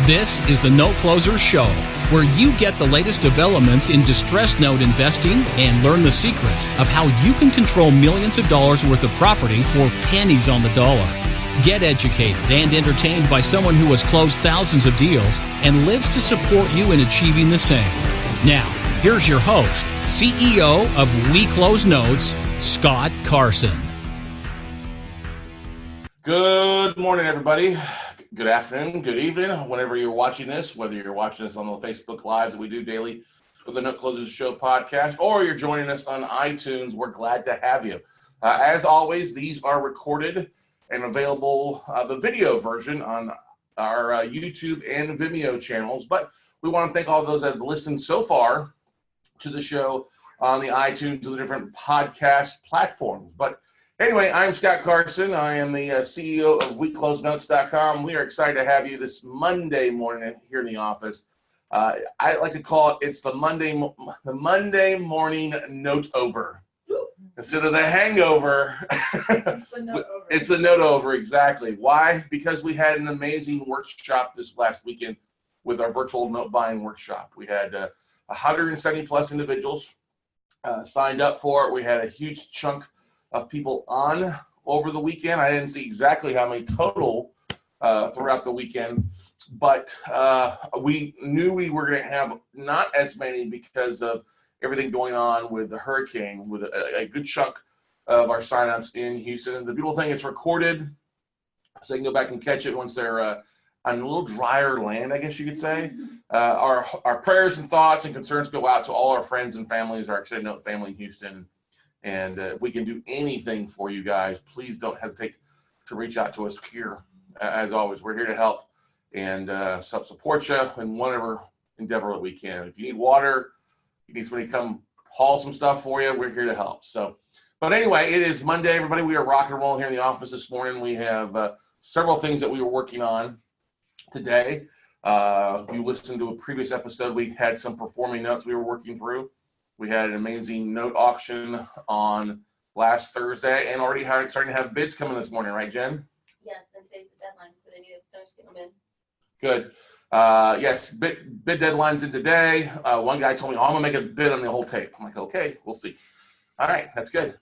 This is the Note Closer Show, where you get the latest developments in distressed note investing and learn the secrets of how you can control millions of dollars worth of property for pennies on the dollar. Get educated and entertained by someone who has closed thousands of deals and lives to support you in achieving the same. Now, here's your host, CEO of We Close Notes, Scott Carson. Good morning, everybody. Good afternoon, good evening, whenever you're watching this, whether you're watching this on the Facebook Lives that we do daily for the Note Closers Show podcast, or you're joining us on iTunes, we're glad to have you. As always, these are recorded and available, the video version on our YouTube and Vimeo channels, but we want to thank all those that have listened so far to the show on the iTunes and the different podcast platforms. But anyway, I'm Scott Carson. I am the CEO of WeCloseNotes.com. We are excited to have you this Monday morning here in the office. I like to call it's the Monday Morning Noteover. Instead of the hangover, it's the Noteover, exactly. Why? Because we had an amazing workshop this last weekend with our virtual note buying workshop. We had 170 plus individuals signed up for it. We had a huge chunk of people on over the weekend. I didn't see exactly how many total throughout the weekend, but we knew we were going to have not as many because of everything going on with the hurricane, with a good chunk of our signups in Houston. And the beautiful thing, it's recorded, so they can go back and catch it once they're on a little drier land, I guess you could say. Our prayers and thoughts and concerns go out to all our friends and families, our extended note family in Houston. And if we can do anything for you guys, please don't hesitate to reach out to us here. As always, we're here to help and support you in whatever endeavor that we can. If you need water, you need somebody to come haul some stuff for you, we're here to help. So, but anyway, it is Monday, everybody. We are rocking and rolling here in the office this morning. We have several things that we were working on today. If you listened to a previous episode, we had some performing notes we were working through. We had an amazing note auction on last Thursday and already starting to have bids coming this morning, right, Jen? Yes, and today's the deadline, so they need to finish getting them in. Good. Yes, bid deadline's in today. One guy told me, I'm going to make a bid on the whole tape. I'm like, okay, we'll see. All right, that's good.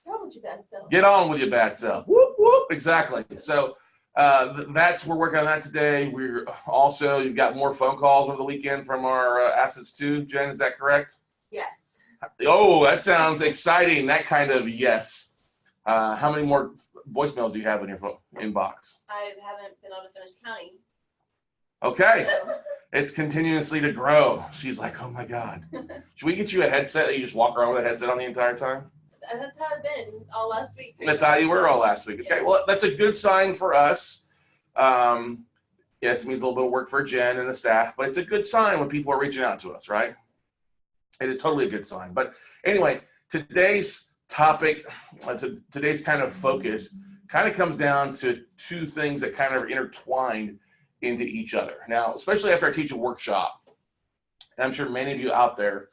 Get on with your bad self. Get on with your bad self. Whoop, whoop, exactly. So we're working on that today. We're also, you've got more phone calls over the weekend from our assets too. Jen, is that correct? Yes. Oh, that sounds exciting. That kind of yes. How many more voicemails do you have in your phone inbox? I haven't been able to finish counting. Okay. So. It's continuously to grow. She's like, oh my God. Should we get you a headset that you just walk around with a headset on the entire time? That's how I've been all last week. That's how you were all last week. Okay, well, that's a good sign for us. Yes, it means a little bit of work for Jen and the staff, but it's a good sign when people are reaching out to us, right? It is totally a good sign. But anyway, today's topic, today's kind of focus kind of comes down to two things that kind of are intertwined into each other. Now, especially after I teach a workshop, and I'm sure many of you out there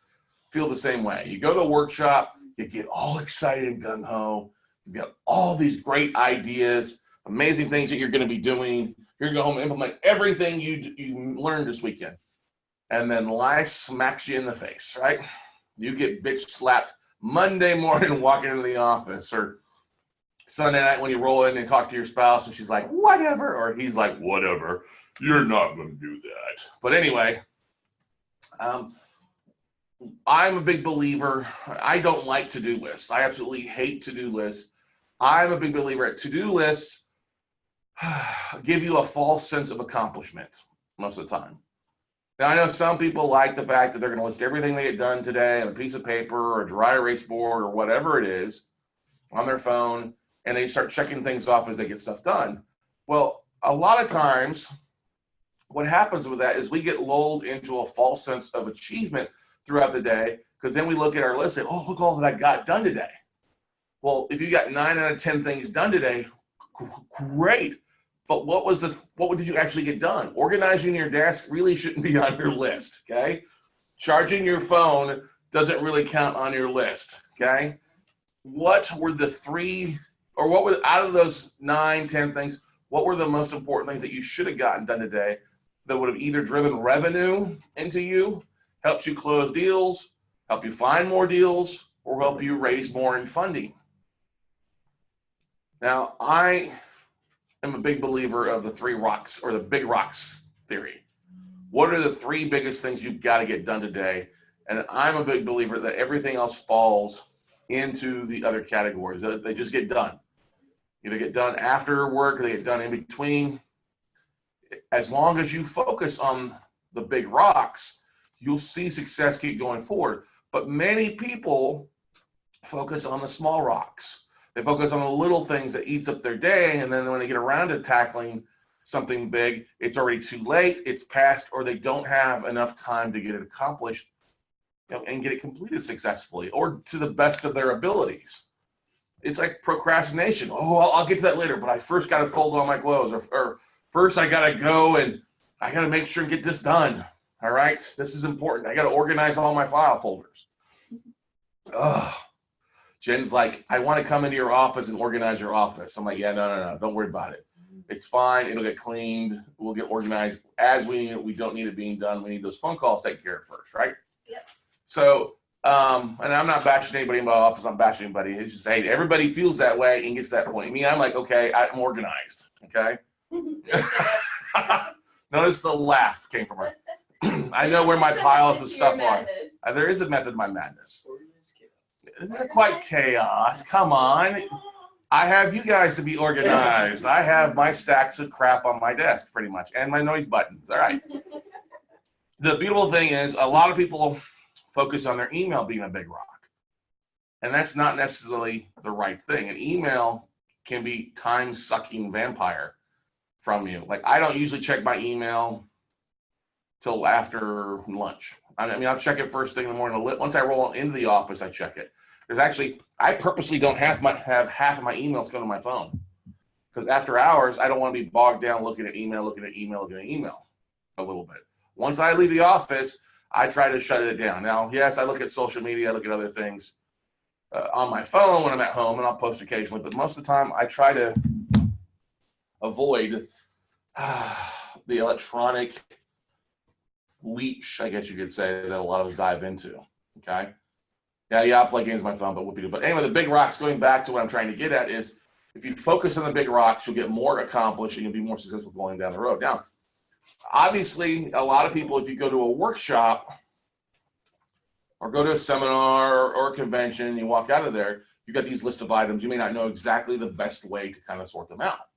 feel the same way. You go to a workshop, you get all excited and gung-ho. You've got all these great ideas, amazing things that you're going to be doing. You're going to go home and implement everything you learned this weekend. And then life smacks you in the face, right? You get bitch slapped Monday morning walking into the office, or Sunday night when you roll in and talk to your spouse and she's like, whatever, or he's like, whatever, you're not going to do that. But anyway, I'm a big believer. I don't like to-do lists. I absolutely hate to-do lists. I'm a big believer at to-do lists give you a false sense of accomplishment most of the time. Now, I know some people like the fact that they're going to list everything they get done today on a piece of paper or a dry erase board or whatever it is on their phone, and they start checking things off as they get stuff done. Well, a lot of times what happens with that is we get lulled into a false sense of achievement throughout the day, because then we look at our list and, oh, look all that I got done today. Well, if you got 9 out of 10 things done today, great. But what did you actually get done? Organizing your desk really shouldn't be on your list, okay? Charging your phone doesn't really count on your list, okay? What were the three, or out of those 9, 10 things, what were the most important things that you should have gotten done today that would have either driven revenue into you, helped you close deals, help you find more deals, or help you raise more in funding. Now, I am a big believer of the 3 rocks, or the big rocks theory. What are the 3 biggest things you've got to get done today? And I'm a big believer that everything else falls into the other categories. They just get done. Either get done after work or they get done in between. As long as you focus on the big rocks, you'll see success keep going forward. But many people focus on the small rocks. They focus on the little things that eats up their day, and then when they get around to tackling something big, it's already too late, it's past, or they don't have enough time to get it accomplished, and get it completed successfully or to the best of their abilities. It's like procrastination. Oh, I'll get to that later, but I first got to fold all my clothes, or first I got to go and I got to make sure and get this done. All right, this is important. I got to organize all my file folders. Ugh. Jen's like, I want to come into your office and organize your office. I'm like, yeah, no, don't worry about it. It's fine. It'll get cleaned. We'll get organized as we need it. We don't need it being done. We need those phone calls taken care of first, right? Yep. So, and I'm not bashing anybody in my office. I'm bashing anybody. It's just, hey, everybody feels that way and gets to that point. Me, I'm like, okay, I'm organized. Okay. Notice the laugh came from her. I know where my piles of stuff are. There is a method to my madness. Not quite chaos. Come on. I have you guys to be organized. I have my stacks of crap on my desk pretty much, and my noise buttons. All right. The beautiful thing is a lot of people focus on their email being a big rock, and that's not necessarily the right thing. An email can be time-sucking vampire from you. Like, I don't usually check my email till after lunch. I mean, I'll check it first thing in the morning. Once I roll into the office, I check it. There's actually, I purposely don't have half of my emails go to my phone, because after hours, I don't want to be bogged down looking at email a little bit. Once I leave the office, I try to shut it down. Now, yes, I look at social media, I look at other things on my phone when I'm at home, and I'll post occasionally, but most of the time I try to avoid the electronic leash, I guess you could say, that a lot of us dive into, okay? Yeah, I'll play games on my phone, but whoopie-doo. But anyway, the big rocks, going back to what I'm trying to get at, is if you focus on the big rocks, you'll get more accomplished and you'll be more successful going down the road. Now, obviously, a lot of people, if you go to a workshop or go to a seminar or a convention, you walk out of there, you got these list of items. You may not know exactly the best way to kind of sort them out,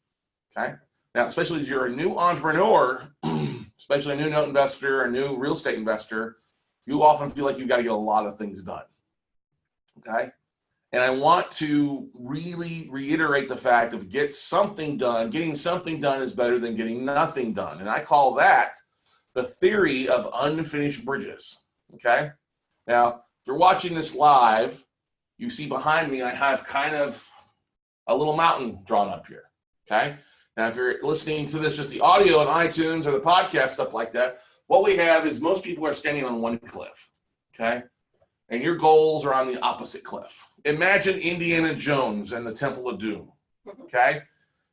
okay? Now, especially as you're a new entrepreneur, especially a new note investor, a new real estate investor, you often feel like you've got to get a lot of things done, okay? And I want to really reiterate the fact of get something done. Getting something done is better than getting nothing done. And I call that the theory of unfinished bridges, okay? Now, if you're watching this live, you see behind me, I have kind of a little mountain drawn up here, okay? Now, if you're listening to this, just the audio on iTunes or the podcast, stuff like that, what we have is most people are standing on one cliff, okay? And your goals are on the opposite cliff. Imagine Indiana Jones and the Temple of Doom, okay?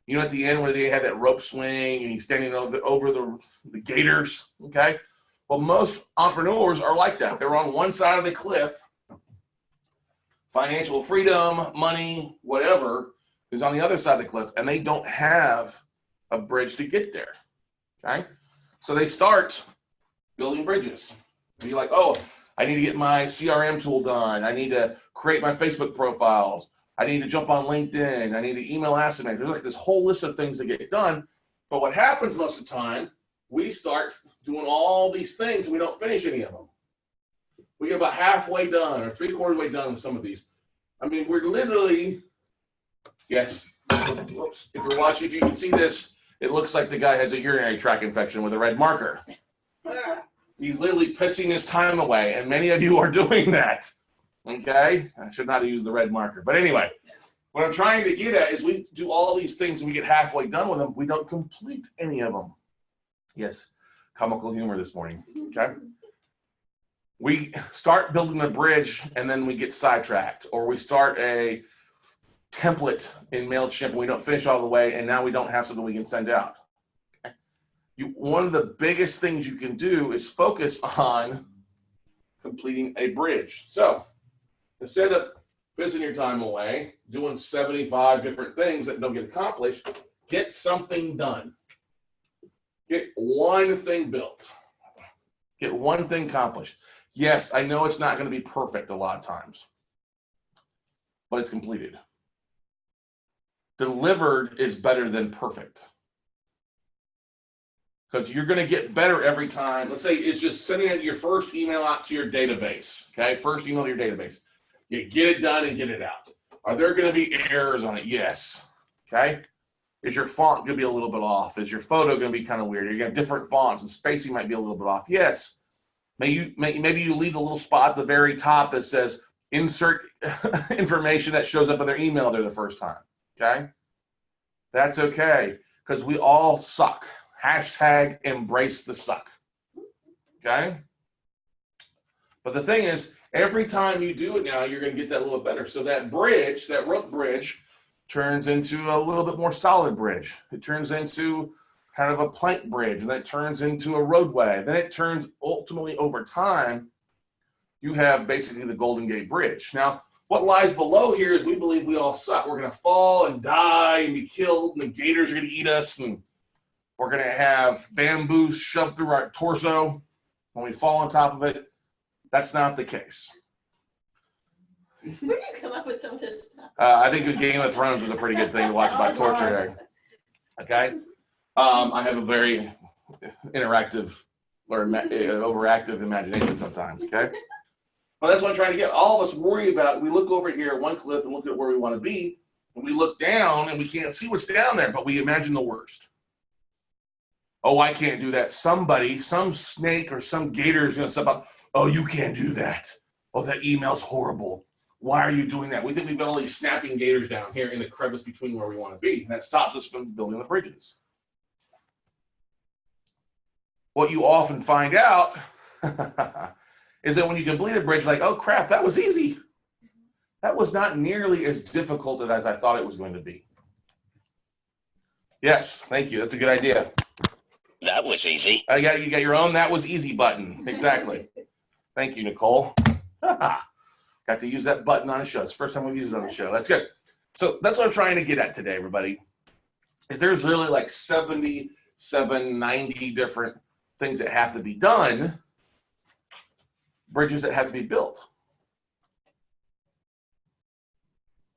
You know, at the end where they had that rope swing and he's standing over the gators, okay? Well, most entrepreneurs are like that. They're on one side of the cliff. Financial freedom, money, whatever, is on the other side of the cliff, and they don't have a bridge to get there, okay? So they start building bridges. And you're like, oh, I need to get my CRM tool done. I need to create my Facebook profiles. I need to jump on LinkedIn. I need to email asset managers. There's like this whole list of things that get done. But what happens most of the time, we start doing all these things and we don't finish any of them. We get about halfway done or 3/4 way done with some of these. I mean, we're literally, yes. Whoops. If you're watching, if you can see this, it looks like the guy has a urinary tract infection with a red marker. He's literally pissing his time away, and many of you are doing that, okay? I should not have used the red marker. But anyway, what I'm trying to get at is we do all these things, and we get halfway done with them. We don't complete any of them. Yes, comical humor this morning, okay? We start building a bridge, and then we get sidetracked, or we start a template in MailChimp, and we don't finish all the way, and now we don't have something we can send out. Okay? One of the biggest things you can do is focus on completing a bridge. So instead of pissing your time away doing 75 different things that don't get accomplished, get something done. Get one thing built. Get one thing accomplished. Yes, I know it's not going to be perfect a lot of times, but it's completed. Delivered is better than perfect. Because you're going to get better every time. Let's say it's just sending out your first email out to your database. Okay, first email to your database. You get it done and get it out. Are there going to be errors on it? Yes. Okay. Is your font going to be a little bit off? Is your photo going to be kind of weird? You're going to have different fonts and spacing might be a little bit off. Yes. Maybe you leave a little spot at the very top that says insert information that shows up in their email there the first time. Okay. That's okay because we all suck. Hashtag embrace the suck. Okay? But the thing is, every time you do it now, you're going to get that a little better. So that bridge, that rope bridge, turns into a little bit more solid bridge. It turns into kind of a plank bridge, and then it turns into a roadway. Then it turns ultimately over time, you have basically the Golden Gate Bridge. Now, what lies below here is we believe we all suck. We're going to fall and die and be killed, and the gators are going to eat us, and we're going to have bamboo shoved through our torso when we fall on top of it. That's not the case. Where do you come up with some of this stuff? I think Game of Thrones was a pretty good thing to watch about torture. Okay? I have a very interactive or overactive imagination sometimes. Okay? Well, that's what I'm trying to get. All of us worry about. We look over here at one cliff and look at where we want to be, and we look down and we can't see what's down there, but we imagine the worst. Oh, I can't do that. Somebody, some snake or some gator is going to step up. Oh, you can't do that. Oh, that email's horrible. Why are you doing that? We think we've got all these snapping gators down here in the crevice between where we want to be. And that stops us from building the bridges. What you often find out is that when you complete a bridge, like, oh, crap, that was easy. That was not nearly as difficult as I thought it was going to be. Yes, thank you. That's a good idea. That was easy. You got your own that was easy button. Exactly. Thank you, Nicole. Got to use that button on a show. It's the first time we've used it on the show. That's good. So that's what I'm trying to get at today, everybody, is there's really like 77, 90 different things that have to be done, bridges that have to be built.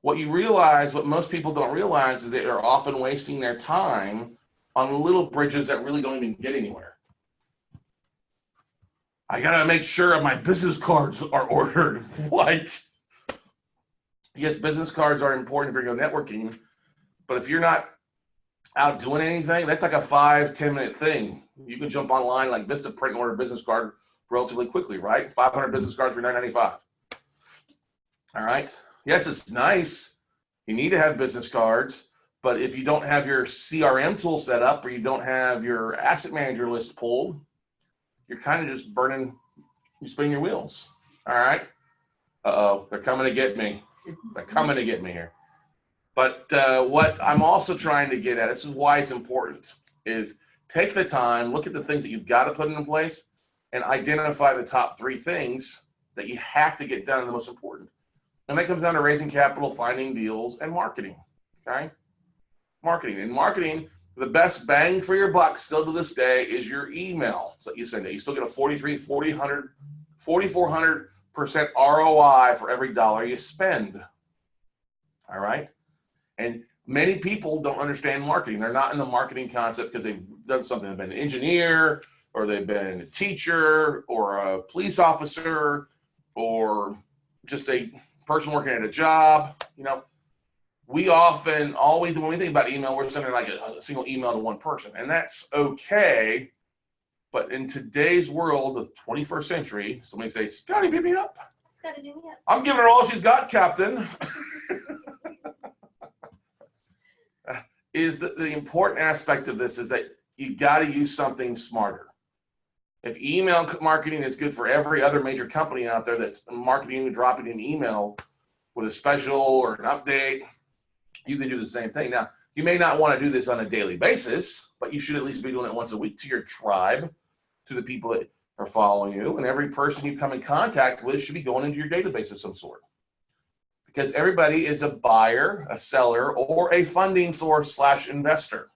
What most people don't realize is they are often wasting their time on little bridges that really don't even get anywhere. I gotta make sure my business cards are ordered. What? Yes, business cards are important for your networking, but if you're not out doing anything, that's like a 5-10 minute thing. You can jump online like Vistaprint and order a business card relatively quickly, right? 500 business cards for $9.95. All right. Yes, it's nice. You need to have business cards. But if you don't have your CRM tool set up or you don't have your asset manager list pulled, you're kind of just you're spinning your wheels. All right. Uh-oh, they're coming to get me. They're coming to get me here. But what I'm also trying to get at, this is why it's important, is take the time, look at the things that you've got to put in place, and identify the top 3 things that you have to get done and the most important. And that comes down to raising capital, finding deals, and marketing. Okay? Marketing. In marketing, the best bang for your buck still to this day is your email. So you send it. You still get a 4,400% ROI for every dollar you spend. All right? And many people don't understand marketing. They're not in the marketing concept because they've done something. They've been an engineer, or they've been a teacher, or a police officer, or just a person working at a job. You know, we often always, when we think about email, we're sending like a single email to one person, and that's okay. But in today's world of 21st century, somebody say, "Scotty, beat me up." Scotty, beat me up. I'm giving her all she's got, Captain. Is the important aspect of this is that you got to use something smarter. If email marketing is good for every other major company out there that's marketing and dropping an email with a special or an update, you can do the same thing. Now, You may not want to do this on a daily basis, but you should at least be doing it once a week to your tribe, to the people that are following you, and every person you come in contact with should be going into your database of some sort. Because everybody is a buyer, a seller, or a funding source / investor.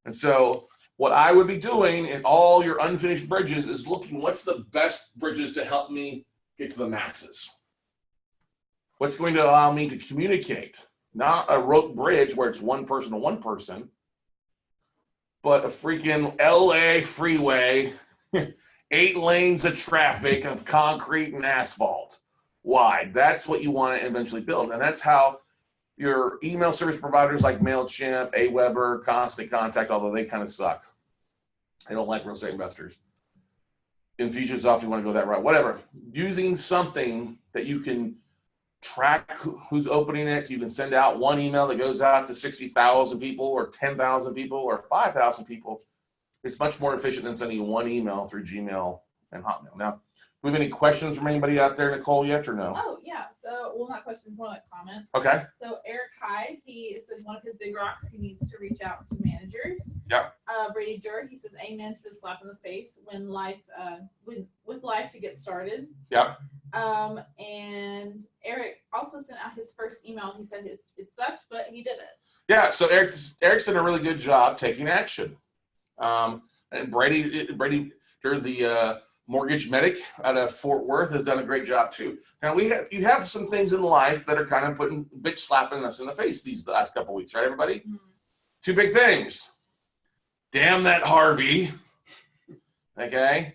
And so what I would be doing in all your unfinished bridges is looking what's the best bridges to help me get to the masses. What's going to allow me to communicate? Not a rote bridge where it's one person to one person, but a freaking LA freeway, 8 lanes of traffic of concrete and asphalt wide. That's what you want to eventually build. And that's how your email service providers like MailChimp, Aweber, Constant Contact, although they kind of suck. They don't like real estate investors. Infusionsoft, you want to go that route, whatever. Using something that you can track who's opening it. You can send out one email that goes out to 60,000 people or 10,000 people or 5,000 people. It's much more efficient than sending one email through Gmail and Hotmail. Now, do we have any questions from anybody out there, Nicole, yet or no? Oh, yeah. So, well, not questions, more like comments. Okay. So, Eric Hyde, he says one of his big rocks, he needs to reach out to managers. Yeah. Brady Durr, he says amen to the slap in the face when life, with life to get started. Yeah. And Eric also sent out his first email. He said it sucked, but he did it. Yeah, so Eric's done a really good job taking action. And Brady Durr, the mortgage medic out of Fort Worth, has done a great job too. Now you have some things in life that are kind of bitch slapping us in the face these last couple weeks, right, everybody? Mm-hmm. 2 big things. Damn that Harvey. Okay.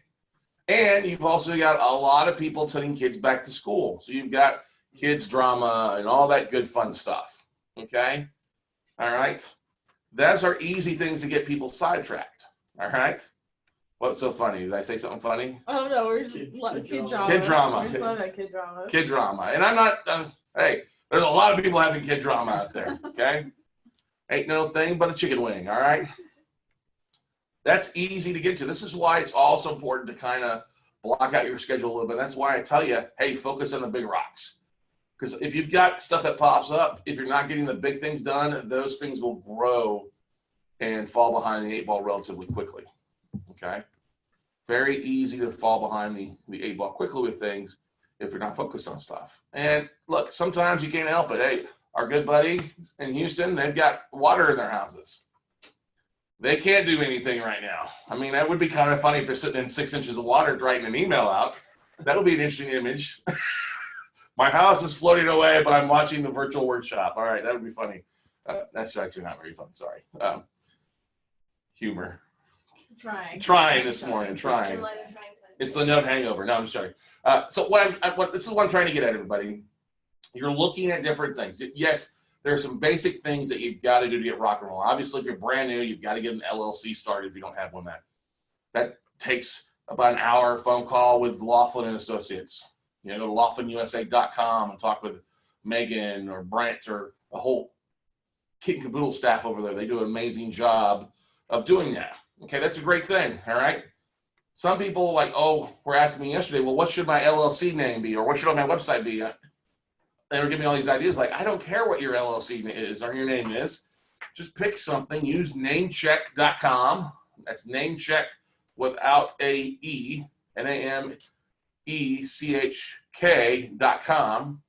And you've also got a lot of people sending kids back to school. So you've got kids drama and all that good fun stuff. Okay. All right. Those are easy things to get people sidetracked. All right. What's so funny? Did I say something funny? Oh, no, we're just kid drama. Kid drama. We're just talking about kid drama. Kid drama. And I'm not, hey, there's a lot of people having kid drama out there. Okay. Ain't no thing but a chicken wing. All right. That's easy to get to. This is why it's also important to kind of block out your schedule a little bit. That's why I tell you, hey, focus on the big rocks. Because if you've got stuff that pops up, if you're not getting the big things done, those things will grow and fall behind the 8 ball relatively quickly. Okay? Very easy to fall behind the 8 ball quickly with things if you're not focused on stuff. And look, sometimes you can't help it. Hey, our good buddy in Houston, they've got water in their houses. They can't do anything right now. I mean, that would be kind of funny if they're sitting in 6 inches of water writing an email out. That would be an interesting image. My house is floating away, but I'm watching the virtual workshop. All right, that would be funny. That's actually not very fun. Sorry. Humor. Trying this morning. Trying. It's the note hangover. No, I'm just joking. So this is what I'm trying to get at, everybody. You're looking at different things. Yes, there are some basic things that you've got to do to get rock and roll. Obviously, if you're brand new, you've got to get an LLC started if you don't have one. That takes about an hour phone call with Laughlin and Associates. You know, go to laughlinusa.com and talk with Megan or Brent or the whole kit and caboodle staff over there. They do an amazing job of doing that. Okay, that's a great thing, all right? Some people were asking me yesterday, well, what should my LLC name be or what should my website be? They were giving me all these ideas like, I don't care what your LLC is or your name is. Just pick something. Use namecheck.com. That's namecheck without a E, NAMECHK.com.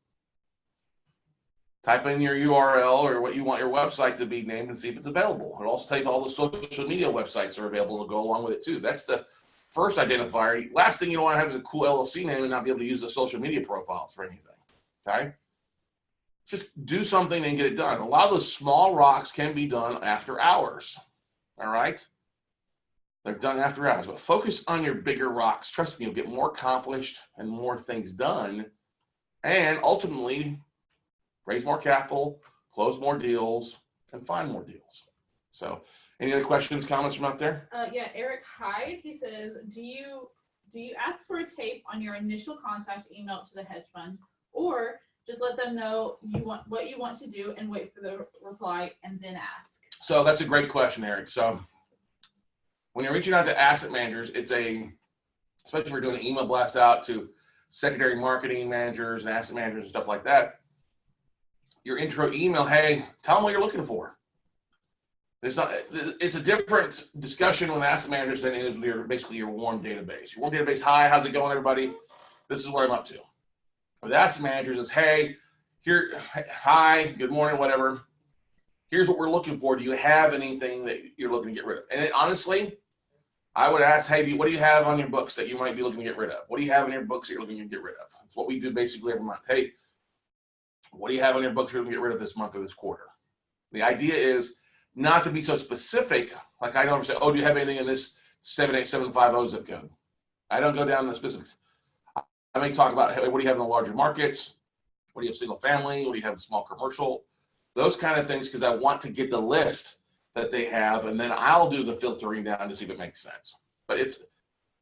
Type in your URL or what you want your website to be named and see if it's available. It also takes all the social media websites are available to go along with it too. That's the first identifier. Last thing you don't want to have is a cool LLC name and not be able to use the social media profiles for anything. Okay? Just do something and get it done. A lot of those small rocks can be done after hours. All right? They're done after hours. But focus on your bigger rocks. Trust me, you'll get more accomplished and more things done. And ultimately, raise more capital, close more deals, and find more deals. So, any other questions, comments from out there? Yeah, Eric Hyde, he says, do you ask for a tape on your initial contact email to the hedge fund, or just let them know what you want to do and wait for the reply and then ask? So that's a great question, Eric. So when you're reaching out to asset managers, especially if we're doing an email blast out to secondary marketing managers and asset managers and stuff like that, your intro email, hey, tell them what you're looking for. It's a different discussion with asset managers than it is with basically your warm database. Your warm database, hi, how's it going, everybody? This is what I'm up to. With asset managers, is hey, hi, good morning, whatever. Here's what we're looking for. Do you have anything that you're looking to get rid of? And honestly, I would ask, hey, what do you have on your books that you might be looking to get rid of? What do you have in your books that you're looking to get rid of? It's what we do basically every month. Hey, what do you have on your books you're looking to get rid of this month or this quarter? The idea is not to be so specific. Like I don't say, oh, do you have anything in this 78750 zip code? I don't go down the specifics. I may talk about, hey, what do you have in the larger markets? What do you have single family? What do you have in small commercial? Those kind of things, because I want to get the list that they have, and then I'll do the filtering down to see if it makes sense. But it's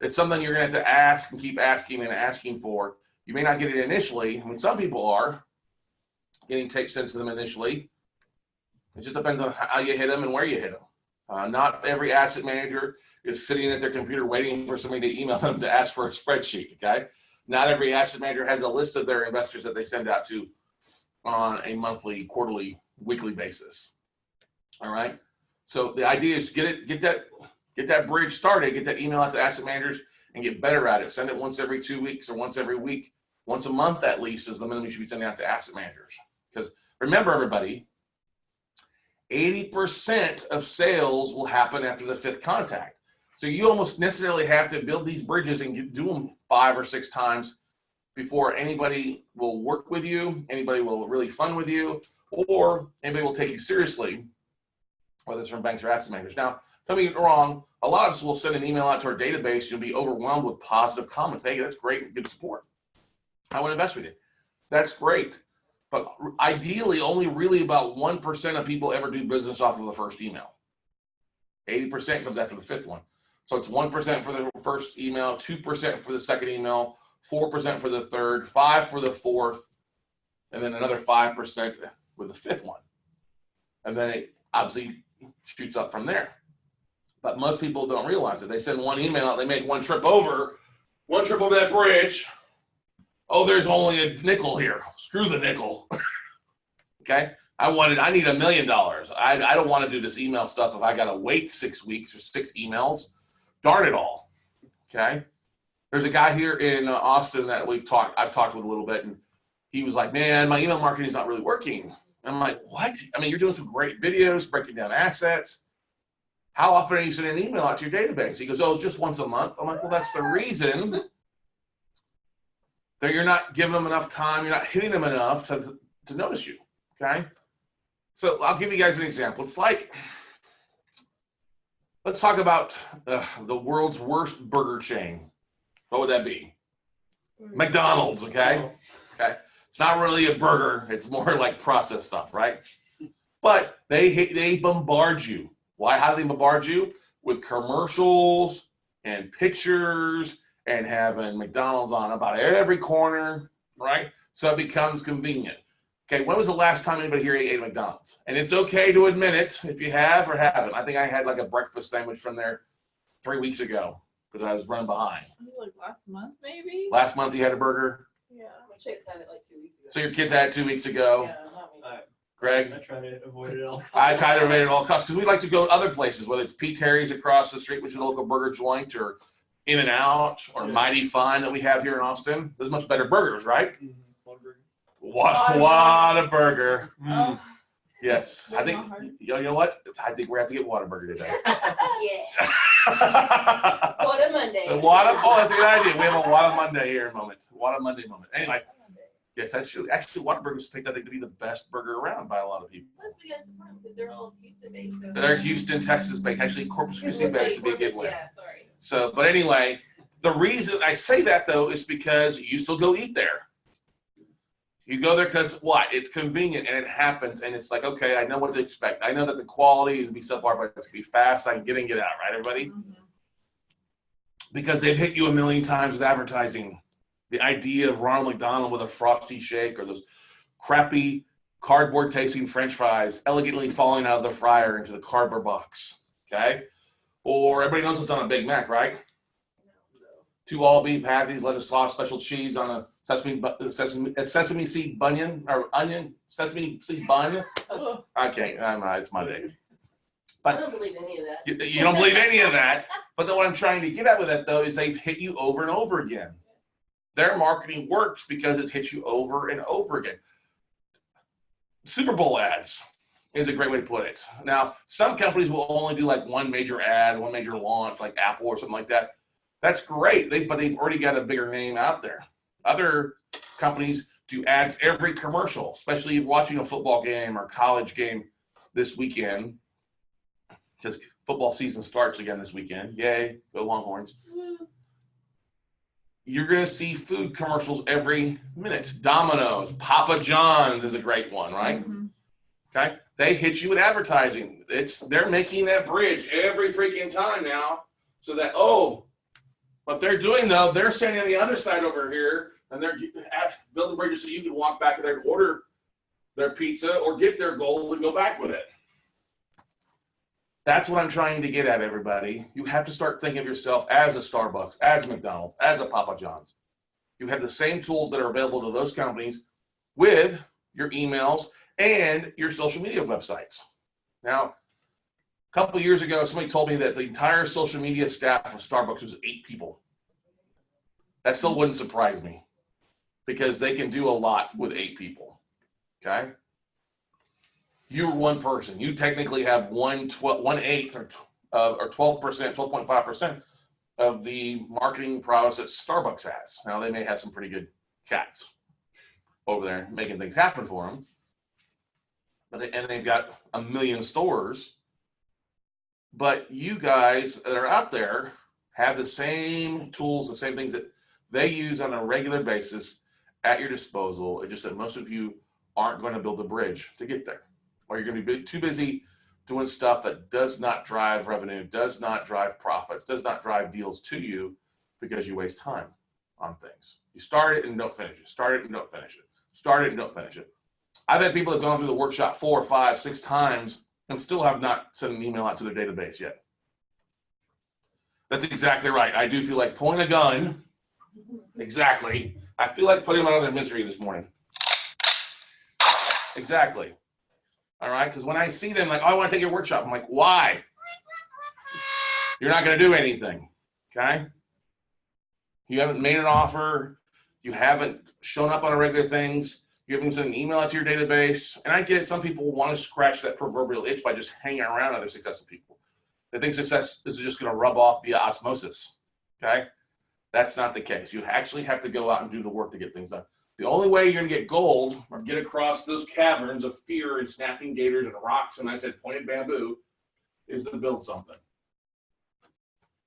something you're going to have to ask and keep asking and asking for. You may not get it initially. I mean, some people are getting tapes sent to them initially. It just depends on how you hit them and where you hit them. Not every asset manager is sitting at their computer waiting for somebody to email them to ask for a spreadsheet, okay? Not every asset manager has a list of their investors that they send out to on a monthly, quarterly, weekly basis. All right. So the idea is get that bridge started, get that email out to asset managers and get better at it. Send it once every 2 weeks or once every week, once a month at least is the minimum you should be sending out to asset managers. Because remember, everybody, 80% of sales will happen after the 5th contact. So you almost necessarily have to build these bridges and do them 5 or 6 times before anybody will work with you, anybody will really fund with you, or anybody will take you seriously, whether it's from banks or asset managers. Now, don't get me wrong, a lot of us will send an email out to our database. You'll be overwhelmed with positive comments. Hey, that's great and good support. I want to invest with you. That's great. But ideally, only really about 1% of people ever do business off of the first email. 80% comes after the 5th one. So it's 1% for the first email, 2% for the second email, 4% for the third, 5% for the 4th, and then another 5% with the 5th one. And then it obviously shoots up from there. But most people don't realize it. They send one email out, they make one trip over that bridge. Oh, there's only a nickel here. Screw the nickel. Okay? I need $1 million. I don't want to do this email stuff if I got to wait 6 weeks or 6 emails. Darn it all. Okay? There's a guy here in Austin that I've talked with a little bit, and he was like, man, my email marketing is not really working. And I'm like, what? I mean, you're doing some great videos, breaking down assets. How often are you sending an email out to your database? He goes, oh, it's just once a month. I'm like, well, that's the reason that you're not giving them enough time. You're not hitting them enough to notice you, okay? So I'll give you guys an example. It's like, let's talk about the world's worst burger chain. What would that be? McDonald's, okay? Okay. It's not really a burger. It's more like processed stuff, right? But they bombard you. Why? How do they bombard you? With commercials and pictures and having McDonald's on about every corner, right? So it becomes convenient. Okay, when was the last time anybody here ate McDonald's? And it's okay to admit it if you have or haven't. I think I had like a breakfast sandwich from there 3 weeks ago because I was running behind. Like last month, maybe? Last month you had a burger? Yeah, my chicks had it like 2 weeks ago. So your kids had it 2 weeks ago? Yeah, not me. Greg? I try to avoid it all. I try to avoid it at all costs because we like to go other places, whether it's Pete Terry's across the street, which is a local burger joint, or In-N-Out, or Mighty Fine that we have here in Austin. There's much better burgers, right? One burger. Whataburger. Oh. Yes. I think, you know what? I think we're going to have to get Whataburger today. Yeah. What a Monday. Oh, that's a good idea. We have a Whata Monday here in a moment. Whata Monday moment. Anyway. Yes, actually, Whataburger's picked out to be the best burger around by a lot of people. Plus, we got support because they're all Houston-based. So They're Houston, Texas-based. Actually, Corpus Christi based should be a giveaway. Yeah, sorry. So, but anyway, the reason I say that, though, is because you still go eat there. You go there because what? It's convenient and it happens, and it's like, okay, I know what to expect. I know that the quality is going to be subpar, but it's going to be fast. I can get in, get out, right, everybody? Mm-hmm. Because they've hit you a million times with advertising. The idea of Ronald McDonald with a frosty shake, or those crappy cardboard tasting French fries elegantly falling out of the fryer into the cardboard box, okay? Or everybody knows what's on a Big Mac, right? 2 all-beef patties, lettuce sauce, special cheese on a sesame seed bunion or onion sesame seed bun. Oh, Okay, it's my day. I don't believe any of that. You don't believe any of that. But what I'm trying to get at with that, though, is they've hit you over and over again. Their marketing works because it hits you over and over again. Super Bowl ads is a great way to put it. Now, some companies will only do like one major ad, one major launch, like Apple or something like that. That's great, but they've already got a bigger name out there. Other companies do ads every commercial, especially if you're watching a football game or college game this weekend, because football season starts again this weekend. Yay, go Longhorns. You're going to see food commercials every minute. Domino's, Papa John's is a great one, right? mhm. Okay, they hit you with advertising. They're making that bridge every freaking time now, so that what they're doing though, they're standing on the other side over here, and they're building bridges so you can walk back there and order their pizza or get their gold and go back with it. That's what I'm trying to get at, everybody. You have to start thinking of yourself as a Starbucks, as McDonald's, as a Papa John's. You have the same tools that are available to those companies with your emails and your social media websites. Now, a couple of years ago, somebody told me that the entire social media staff of Starbucks was 8 people. That still wouldn't surprise me because they can do a lot with 8 people, okay? You're one person. You technically have 1/8 or 12%, 12.5% of the marketing prowess that Starbucks has. Now, they may have some pretty good cats over there making things happen for them. And they've got 1 million stores. But you guys that are out there have the same tools, the same things that they use on a regular basis at your disposal. It's just that most of you aren't going to build a bridge to get there. Or you're going to be too busy doing stuff that does not drive revenue, does not drive profits, does not drive deals to you because you waste time on things. You start it and don't finish it. Start it and don't finish it. Start it and don't finish it. I've had people that have gone through the workshop 4, 5, 6 times and still have not sent an email out to their database yet. That's exactly right. I do feel like pulling a gun. Exactly. I feel like putting them out of their misery this morning. Exactly. All right, because when I see them like, I want to take your workshop, I'm like, why? You're not going to do anything, okay? You haven't made an offer. You haven't shown up on a regular things. You haven't sent an email out to your database. And I get it. Some people want to scratch that proverbial itch by just hanging around other successful people. They think success is just going to rub off via osmosis, okay? That's not the case. You actually have to go out and do the work to get things done. The only way you're going to get gold or get across those caverns of fear and snapping gators and rocks, and I said pointed bamboo, is to build something.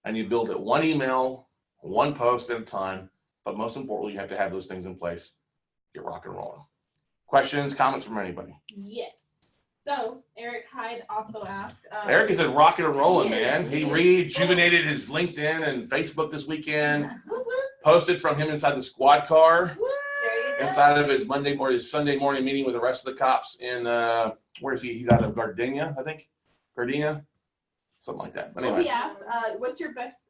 And you build it one email, one post at a time, but most importantly, you have to have those things in place. Get rock and rolling. Questions, comments from anybody? Yes. So Eric Hyde also asked. Eric is at rocking and rolling, He is, man. He he is. rejuvenated his LinkedIn and Facebook this weekend. Woo-woo. Posted from him inside the squad car. Woo. There you go. Inside of his Monday or his Sunday morning meeting with the rest of the cops in where is he? He's out of Gardenia, I think. Gardenia, something like that. But Well, anyway, he asked, what's your best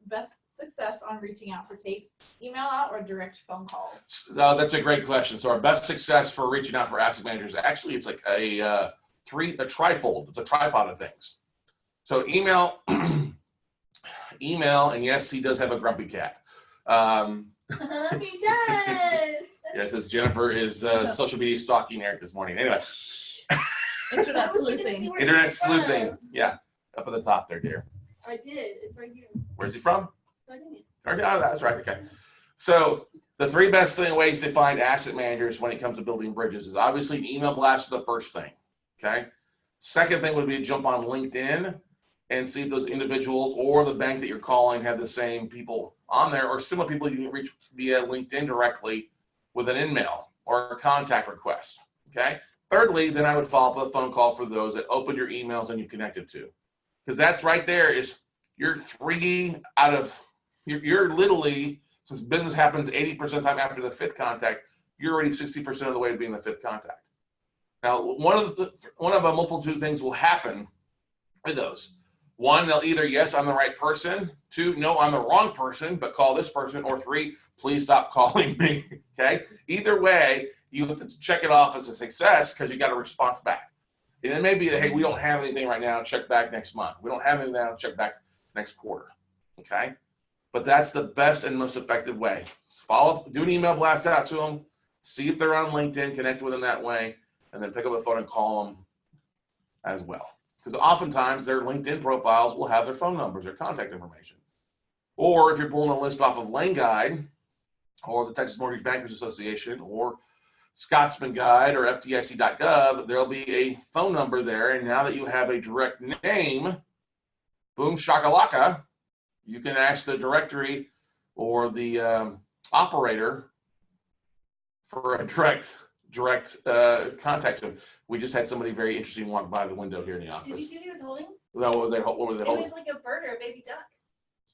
success on reaching out for tapes? Email out or direct phone calls? that's a great question. So our best success for reaching out for asset managers, actually, it's like a trifold. It's a tripod of things. So email, and yes, he does have a grumpy cat. He does. Yes, as Jennifer is social media stalking Eric this morning. Anyway, Internet I was gonna see sleuthing. where internet he's from. sleuthing. Yeah, up at the top there, dear. I did. It's right here. Where's he from? Gardenia. Oh, that's right. Okay. So the 3 best ways to find asset managers when it comes to building bridges is obviously an email blast is the first thing. Okay. Second thing would be to jump on LinkedIn and see if those individuals or the bank that you're calling have the same people on there or similar people you can reach via LinkedIn directly with an email or a contact request. Okay. Thirdly, then I would follow up with a phone call for those that opened your emails and you connected to. Because that's right there is you're 3 out of, you're literally, since business happens 80% of the time after the 5th contact, you're already 60% of the way to being the 5th contact. Now, one of a multitude of things will happen with those. 1, they'll either, yes, I'm the right person. 2, no, I'm the wrong person, but call this person. Or 3, please stop calling me. Okay? Either way, you have to check it off as a success because you got a response back. And it may be that, hey, we don't have anything right now, check back next month. We don't have anything now, check back next quarter. Okay? But that's the best and most effective way. Follow, do an email blast out to them, see if they're on LinkedIn, connect with them that way, and then pick up the phone and call them as well. Because oftentimes their LinkedIn profiles will have their phone numbers or contact information. Or if you're pulling a list off of Lane Guide or the Texas Mortgage Bankers Association or Scotsman Guide or FDIC.gov, there'll be a phone number there. And now that you have a direct name, boom shakalaka, you can ask the directory or the operator for a direct contact to him. We just had somebody very interesting walk by the window here in the office. Did you see what he was holding? No, what were they It holding? was like a bird or a baby duck.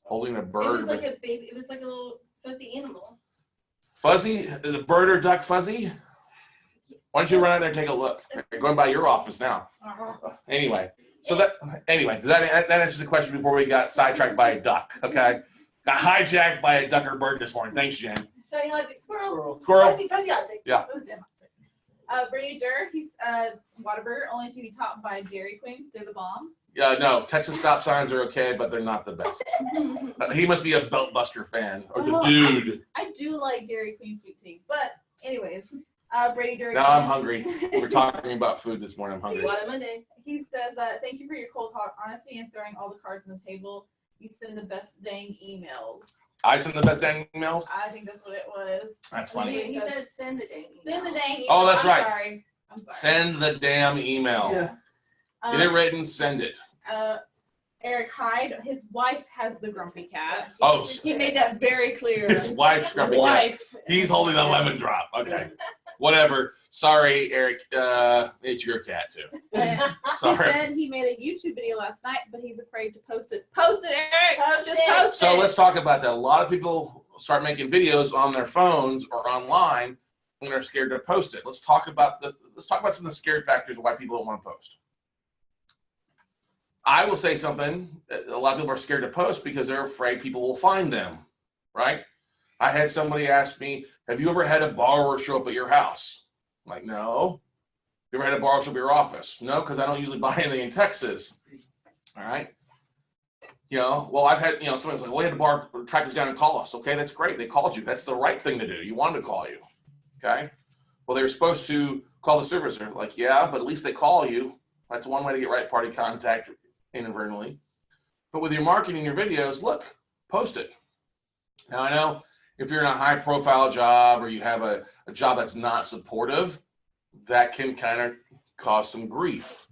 Holding a It bird. was like a baby. It was like a little fuzzy animal. Fuzzy? Is a bird or duck fuzzy? Why don't you run out there and take a look? You're going by your office now. Anyway, does that answers the question before we got sidetracked by a duck, okay? Got hijacked by a duck or bird this morning. Thanks, Jen. Shiny object, squirrel. Squirrel. Fuzzy object. Yeah. Brady Durr, he's Whataburger, only to be topped by Dairy Queen. They're the bomb. No, Texas stop signs are okay, but they're not the best. He must be a Belt Buster fan, or the dude. I do like Dairy Queen sweet tea, but anyways, Brady Durr. Now I'm hungry. We're talking about food this morning. I'm hungry. What a Monday. He says, thank you for your cold hard honesty and throwing all the cards on the table. You send the best dang emails. I send the best dang emails? I think that's what it was. That's funny. He says send the dang email. Send the dang email. Oh, that's right. I'm sorry. Send the damn email. Yeah. Get it written, send it. Eric Hyde, his wife has the grumpy cat. Oh, He made that very clear. his wife's grumpy cat. Wife. He's holding a lemon drop. Okay. Whatever. Sorry, Eric. It's your cat too. He Sorry. said he made a YouTube video last night, but he's afraid to post it. Post it, Eric. Post Just it. post So it. let's talk about that. A lot of people start making videos on their phones or online when they're scared to post it. Let's talk about some of the scared factors of why people don't want to post. I will say something that a lot of people are scared to post because they're afraid people will find them, right? I had somebody ask me, have you ever had a borrower show up at your house? I'm like, no. You ever had a borrower show up at your office? No, because I don't usually buy anything in Texas. All right. Well, I've had, somebody's like, well, we had to borrow, track us down and call us. Okay, that's great. They called you. That's the right thing to do. You wanted to call you. Okay. Well, they were supposed to call the servicer. Like, yeah, but at least they call you. That's one way to get right party contact inadvertently. But with your marketing, your videos, look, post it. Now, I know if you're in a high profile job or you have a job that's not supportive, that can kind of cause some grief.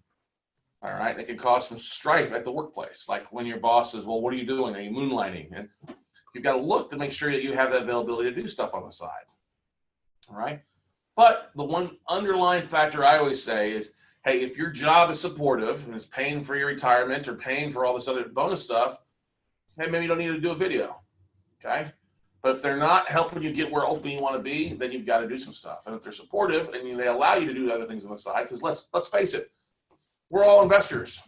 All right. It can cause some strife at the workplace. Like when your boss says, well, what are you doing? Are you moonlighting? And you've got to look to make sure that you have that availability to do stuff on the side. All right. But the one underlying factor I always say is, hey, if your job is supportive and is paying for your retirement or paying for all this other bonus stuff, hey, maybe you don't need to do a video. Okay. But if they're not helping you get where ultimately you want to be, then you've got to do some stuff. And if they're supportive and they allow you to do other things on the side, because let's face it, we're all investors.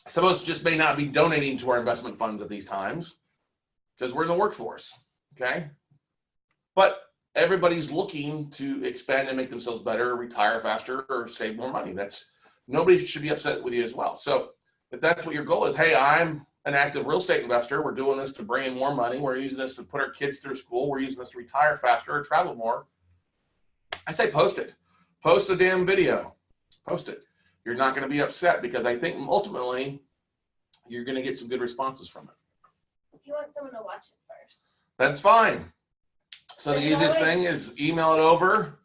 Some of us just may not be donating to our investment funds at these times because we're in the workforce. Okay. But everybody's looking to expand and make themselves better, retire faster, or save more money. Nobody should be upset with you as well. So if that's what your goal is, hey, I'm an active real estate investor. We're doing this to bring in more money. We're using this to put our kids through school. We're using this to retire faster or travel more. I say post it. Post a damn video. Post it. You're not going to be upset because I think ultimately you're going to get some good responses from it. You want someone to watch it first. That's fine. So the easiest thing is email it over.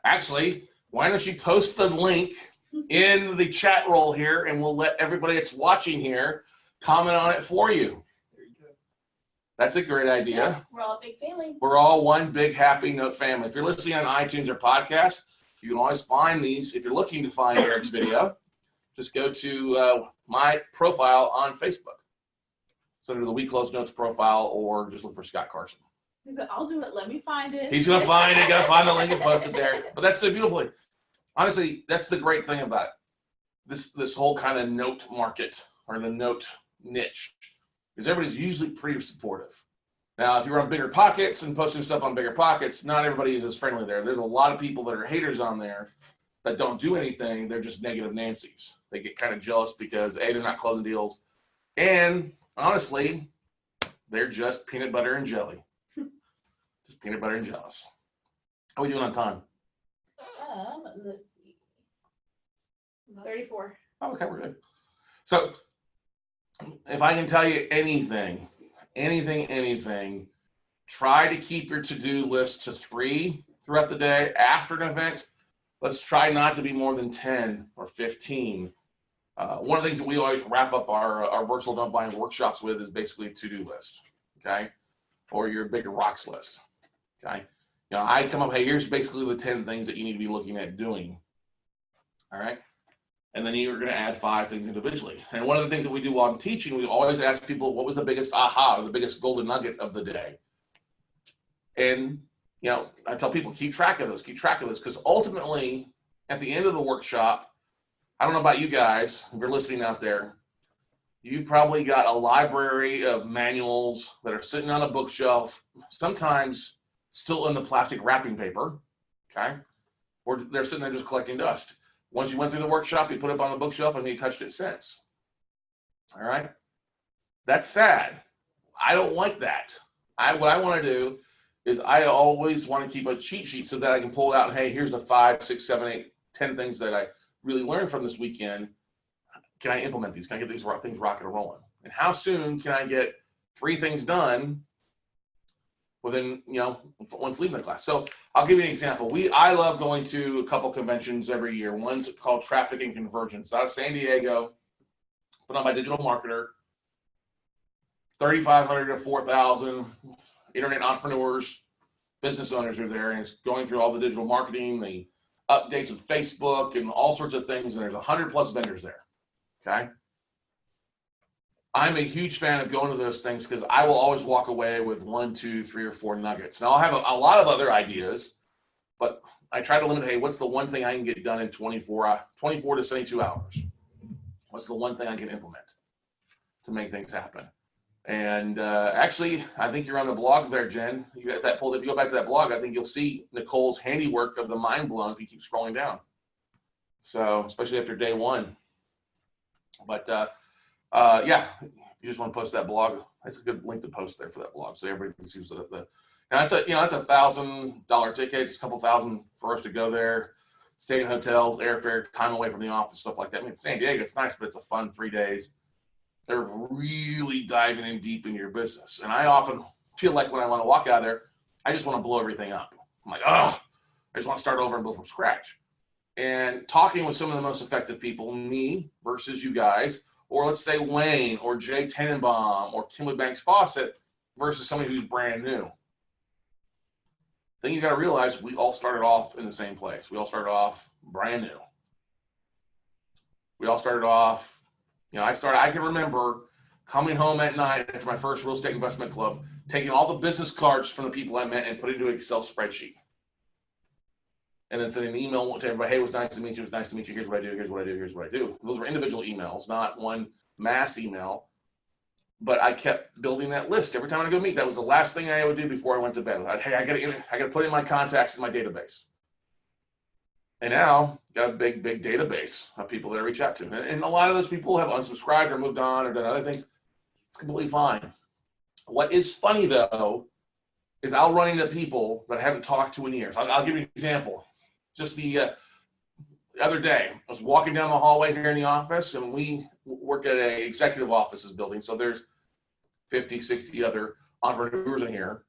Actually, why don't you post the link in the chat roll here and we'll let everybody that's watching here comment on it for you. There you go. That's a great idea. We're all a big family. We're all one big happy note family. If you're listening on iTunes or podcast, you can always find these. If you're looking to find Eric's video, just go to my profile on Facebook. So to the We Close Notes profile or just look for Scott Carson. He said, I'll do it. Let me find it. He's going to find it. Going to find the link and post it there. But that's so beautifully. Honestly, that's the great thing about it. This whole kind of note market or the note niche because everybody's usually pretty supportive. Now, if you're on Bigger Pockets and posting stuff on Bigger Pockets, not everybody is as friendly there. There's a lot of people that are haters on there that don't do anything. They're just negative Nancy's. They get kind of jealous because A, they're not closing deals, and honestly, they're just peanut butter and jelly. Just peanut butter and jealous. How are we doing on time? Let's see. 34. Oh, okay, we're good. So, if I can tell you anything, try to keep your to-do list to 3 throughout the day. After an event, let's try not to be more than 10 or 15. One of the things that we always wrap up our virtual dump buying workshops with is basically a to-do list, okay? Or your bigger rocks list, okay? You know, I come up, hey, here's basically the 10 things that you need to be looking at doing, all right? And then you're going to add 5 things individually. And one of the things that we do while I'm teaching, we always ask people, what was the biggest aha, or the biggest golden nugget of the day? And, you know, I tell people, keep track of this, because ultimately, at the end of the workshop, I don't know about you guys, if you're listening out there, you've probably got a library of manuals that are sitting on a bookshelf, sometimes still in the plastic wrapping paper, okay? Or they're sitting there just collecting dust. Once you went through the workshop, you put it up on the bookshelf and you touched it since. All right? That's sad. I don't like that. What I want to do is I always want to keep a cheat sheet so that I can pull it out and, hey, here's the 5, 6, 7, 8, 10 things that I really learned from this weekend. Can I implement these? Can I get these things rocking and rolling? And how soon can I get 3 things done within, you know, once leaving the class? So I'll give you an example. I love going to a couple conventions every year. One's called Traffic and Convergence out of San Diego, put on by Digital Marketer. 3,500 to 4,000 internet entrepreneurs, business owners are there, and it's going through all the digital marketing, the updates with Facebook, and all sorts of things. And there's 100+ vendors there. Okay. I'm a huge fan of going to those things because I will always walk away with 1, 2, 3, or 4 nuggets. Now, I'll have a lot of other ideas, but I try to limit, hey, what's the one thing I can get done in 24 to 72 hours? What's the one thing I can implement to make things happen? And actually, I think you're on the blog there, Jen. You got that pulled. If you go back to that blog, I think you'll see Nicole's handiwork of the mind blown if you keep scrolling down. So, especially after day 1. But yeah, you just want to post that blog. That's a good link to post there for that blog, so everybody can see the. And that's a $1,000 ticket. It's a couple thousand for us to go there, stay in hotels, airfare, time away from the office, stuff like that. I mean, San Diego, it's nice, but it's a fun 3 days. They're really diving in deep into your business, and I often feel like when I want to walk out of there, I just want to blow everything up. I'm like, oh, I just want to start over and build from scratch. And talking with some of the most effective people, me versus you guys, or let's say Wayne or Jay Tenenbaum or Kimberly Banks Fawcett versus somebody who's brand new. Then you got to realize we all started off in the same place. We all started off brand new. We all started off, you know, I can remember coming home at night after my first real estate investment club, taking all the business cards from the people I met and putting it into an Excel spreadsheet. And then sending an email to everybody, hey, it was nice to meet you, here's what I do, here's what I do, here's what I do. Those were individual emails, not one mass email. But I kept building that list. Every time I go meet, that was the last thing I would do before I went to bed. Hey, I gotta put in my contacts in my database. And now, got a big database of people that I reach out to. And a lot of those people have unsubscribed or moved on or done other things. It's completely fine. What is funny, though, is I'll run into people that I haven't talked to in years. I'll give you an example. Just the other day, I was walking down the hallway here in the office, and we work at an executive offices building. So there's 50, 60 other entrepreneurs in here.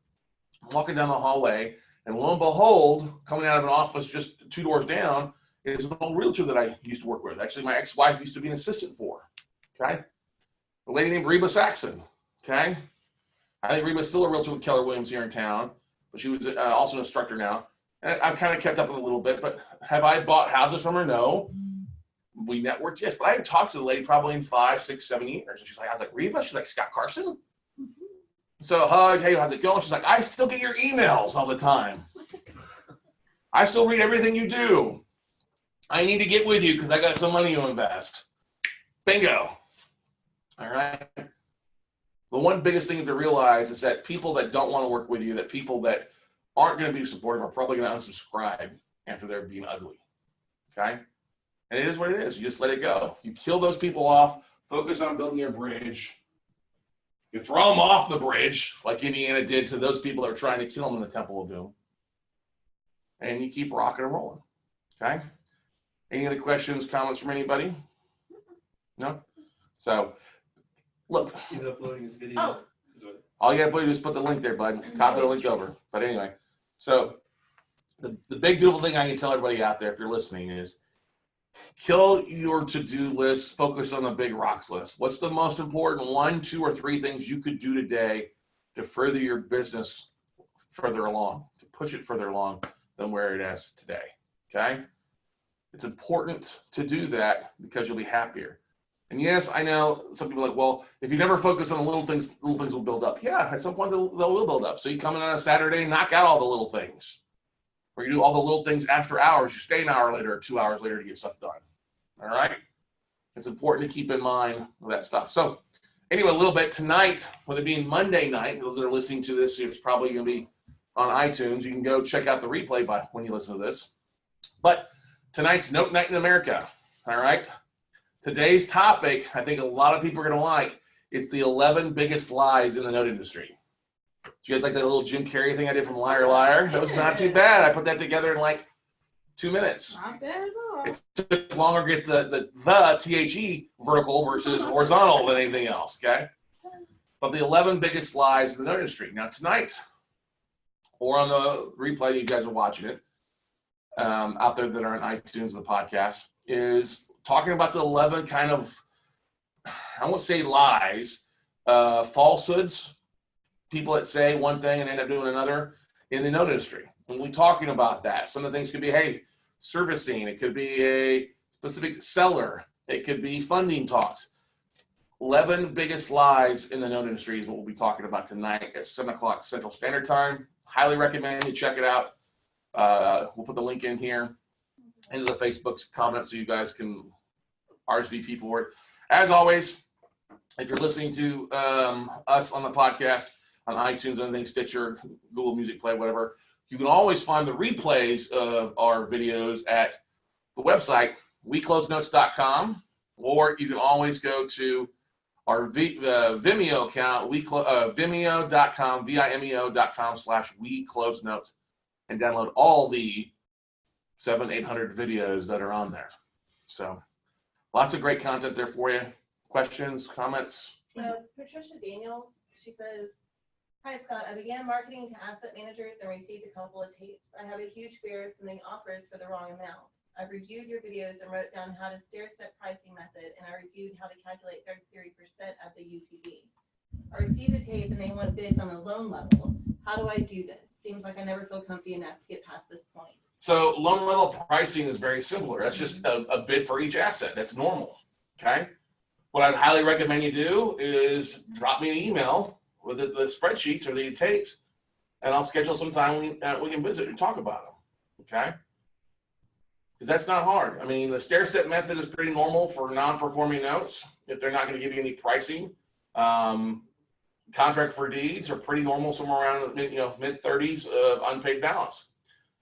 I'm walking down the hallway, and lo and behold, coming out of an office just 2 doors down is an old realtor that I used to work with. Actually, my ex-wife used to be an assistant for. Okay, a lady named Reba Saxon. Okay, I think Reba's still a realtor with Keller Williams here in town, but she was also an instructor now. And I've kind of kept up with it a little bit, but have I bought houses from her? No. We networked, yes, but I haven't talked to the lady probably in 5, 6, 7 years. And she's like, I was like, Reba? She's like, Scott Carson? So hug, hey, how's it going? She's like, I still get your emails all the time. I still read everything you do. I need to get with you because I got some money to invest. Bingo. All right. The one biggest thing to realize is that people that don't want to work with you, that people that aren't going to be supportive are probably going to unsubscribe after they're being ugly. Okay. And it is what it is. You just let it go. You kill those people off, focus on building your bridge. You throw them off the bridge like Indiana did to those people that were trying to kill them in the Temple of Doom. And you keep rocking and rolling. Okay. Any other questions, comments from anybody? No? So, look. He's uploading his video. Oh. All you got to do is put the link there, bud. Copy the link over. But anyway, so the big beautiful thing I can tell everybody out there if you're listening is kill your to-do list, focus on the big rocks list. What's the most important 1, 2, or 3 things you could do today to further your business further along, to push it further along than where it is today, okay? It's important to do that because you'll be happier. And yes, I know some people are like, well, if you never focus on the little things will build up. Yeah, at some point they will build up. So you come in on a Saturday, knock out all the little things. Or you do all the little things after hours. You stay an hour later or 2 hours later to get stuff done. All right? It's important to keep in mind that stuff. So anyway, a little bit tonight, with it being Monday night, those that are listening to this, it's probably going to be on iTunes. You can go check out the replay when you listen to this. But tonight's Note Night in America. All right? Today's topic, I think a lot of people are going to like, is the 11 biggest lies in the note industry. Do you guys like that little Jim Carrey thing I did from Liar Liar? That was not too bad. I put that together in like 2 minutes. Not bad at all. It took longer to get the THE vertical versus horizontal than anything else, okay? But the 11 biggest lies in the note industry. Now tonight, or on the replay, you guys are watching it, out there that are on iTunes and the podcast, is talking about the 11 kind of, I won't say lies, falsehoods, people that say one thing and end up doing another in the note industry. And we're talking about that. Some of the things could be, hey, servicing. It could be a specific seller. It could be funding talks. 11 biggest lies in the note industry is what we'll be talking about tonight at 7 o'clock Central Standard Time. Highly recommend you check it out. We'll put the link in here into the Facebook comments so you guys can RSVP for it. As always, if you're listening to us on the podcast, on iTunes, anything, Stitcher, Google Music Play, whatever, you can always find the replays of our videos at the website, weclosenotes.com, or you can always go to our Vimeo account, vimeo.com, vimeo.com/weclosenotes, and download all the 700-800 videos that are on there. So lots of great content there for you. Questions, comments? Patricia Daniels, she says, "Hi Scott, I began marketing to asset managers and received a couple of tapes. I have a huge fear of sending offers for the wrong amount. I've reviewed your videos and wrote down how to stair-step pricing method, and I reviewed how to calculate 33% of the UPB. I received a tape and they want bids on a loan level. How do I do this? Seems like I never feel comfy enough to get past this point." So loan level pricing is very similar. That's just a bid for each asset. That's normal, okay? What I'd highly recommend you do is drop me an email with the spreadsheets or the tapes, and I'll schedule some time we can visit and talk about them, okay? Because that's not hard. I mean, the stair-step method is pretty normal for non-performing notes if they're not going to give you any pricing. Contract for deeds are pretty normal, somewhere around mid-30s of unpaid balance.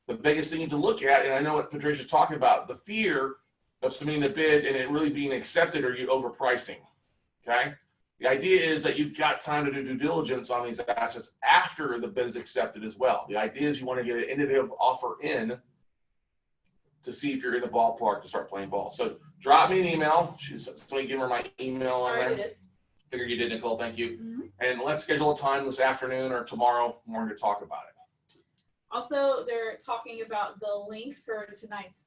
The biggest thing to look at, and I know what Patricia's talking about, the fear of submitting a bid and it really being accepted or you overpricing, okay? The idea is that you've got time to do due diligence on these assets after the bid is accepted as well. The idea is you want to get an indicative offer in to see if you're in the ballpark to start playing ball. So drop me an email. Somebody give her my email on there. Figured you did, Nicole. Thank you. Mm-hmm. And let's schedule a time this afternoon or tomorrow morning to talk about it. Also, they're talking about the link for tonight's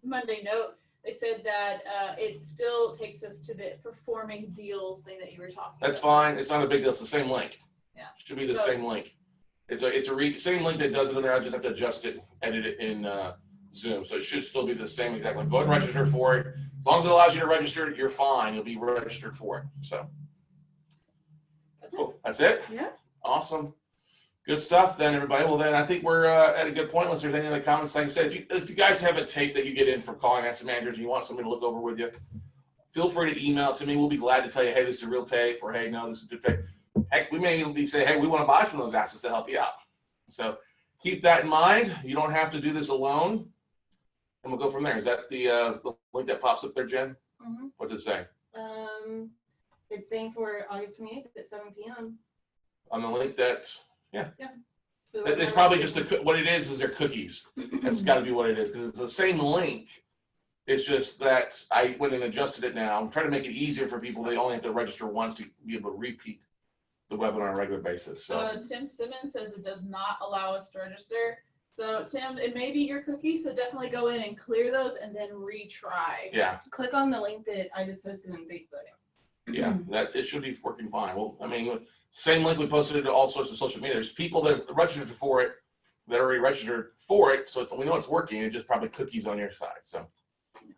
Monday Note. They said that it still takes us to the performing deals thing that you were talking That's about. fine. It's not a big deal. It's the same link. Yeah. Should be the same link. It's a same link that does it in there. I just have to adjust it, edit it in Zoom. So it should still be the same exact link. Go ahead and register for it. As long as it allows you to register, you're fine. You'll be registered for it. So cool. That's it? Yeah. Awesome. Good stuff then, everybody. Well, then I think we're at a good point. Unless there's any other comments, like I said, if you guys have a tape that you get in from calling asset managers and you want somebody to look over with you, feel free to email it to me. We'll be glad to tell you, hey, this is a real tape, or hey, no, this is a good tape. Heck, we may even be saying, hey, we want to buy some of those assets to help you out. So keep that in mind. You don't have to do this alone. And we'll go from there. Is that the link that pops up there, Jen? Mhm. What's it say? It's saying for August 28th at 7 p.m. On the link that, So it's probably just what it is they're cookies. That's got to be what it is, because it's the same link. It's just that I went and adjusted it now. I'm trying to make it easier for people. They only have to register once to be able to repeat the webinar on a regular basis. So Tim Simmons says it does not allow us to register. So Tim, it may be your cookie, so definitely go in and clear those and then retry. yeah, click on the link that I just posted on Facebook. that it should be working fine. Well, I mean, same link we posted it to all sorts of social media. There's people that have registered for it, that already registered for it, so we know it's working. It's just probably cookies on your side. So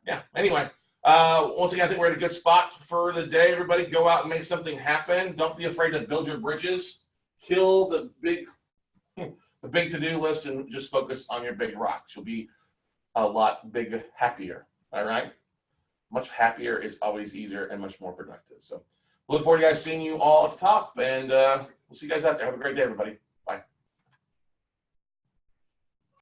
yeah. Anyway, once again, I think we're at a good spot for the day. Everybody, go out and make something happen. Don't be afraid to build your bridges. Kill the big to-do list and just focus on your big rocks. You'll be a lot happier. All right. Much happier is always easier and much more productive. So look forward to guys seeing you all at the top, and we'll see you guys out there. Have a great day, everybody.